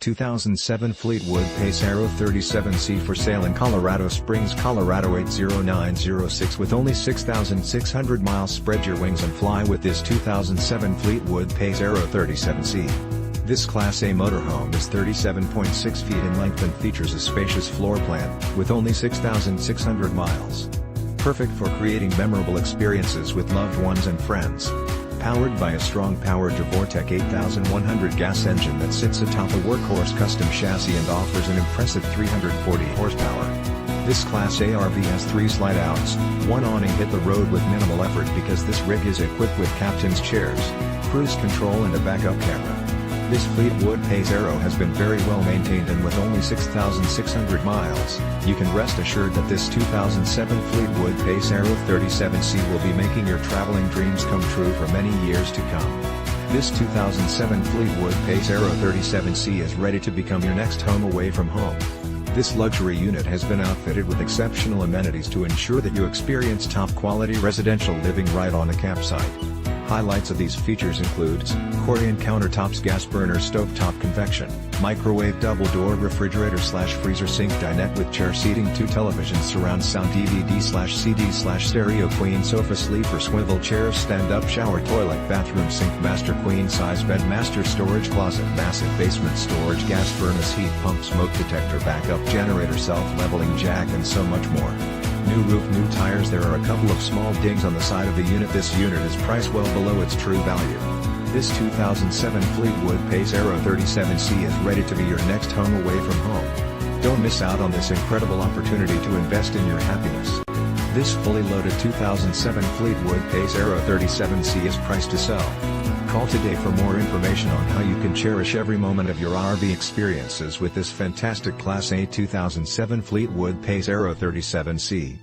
2007 Fleetwood Pace Arrow 37C for sale in Colorado Springs, Colorado 80906 with only 6,600 miles. Spread your wings and fly with this 2007 Fleetwood Pace Arrow 37C. This Class A motorhome is 37.6 feet in length and features a spacious floor plan, with only 6,600 miles. Perfect for creating memorable experiences with loved ones and friends. Powered by a strong powered Vortec 8100 gas engine that sits atop a Workhorse Custom Chassis and offers an impressive 340 horsepower. This Class A RV has 3 slide-outs, 1 awning. Hit the road with minimal effort because this rig is equipped with captain's chairs, cruise control and a backup camera. This Fleetwood Pace Arrow has been very well maintained, and with only 6,600 miles, you can rest assured that this 2007 Fleetwood Pace Arrow 37C will be making your traveling dreams come true for many years to come. This 2007 Fleetwood Pace Arrow 37C is ready to become your next home away from home. This luxury unit has been outfitted with exceptional amenities to ensure that you experience top-quality residential living right on a campsite. Highlights of these features includes Corian countertops, gas burner stove, TopConvection, MicrowaveDouble door, refrigerator/freezer/SinkDinette with chair, SeatingTwo, TelevisionsSurround, SoundDVD/CD/StereoQueen, sofa, SleeperSwivel, ChairsStand, up, ShowerToilet, bathroom, SinkMaster, queen size BedMaster, storage closet, massive basement, StorageGas, FurnaceHeat, PumpSmoke, DetectorBack, up, GeneratorSelf, leveling, JackAnd So Much More. New roof, new tires. There are a couple of small dings on the side of the unit. This unit is priced well below its true value. This 2007 Fleetwood Pace Arrow 37C is ready to be your next home away from home. Don't miss out on this incredible opportunity to invest in your happiness. This fully loaded 2007 Fleetwood Pace Arrow 37C is priced to sell. Call today for more information on how you can cherish every moment of your RV experiences with this fantastic Class A 2007 Fleetwood Pace Arrow 37C.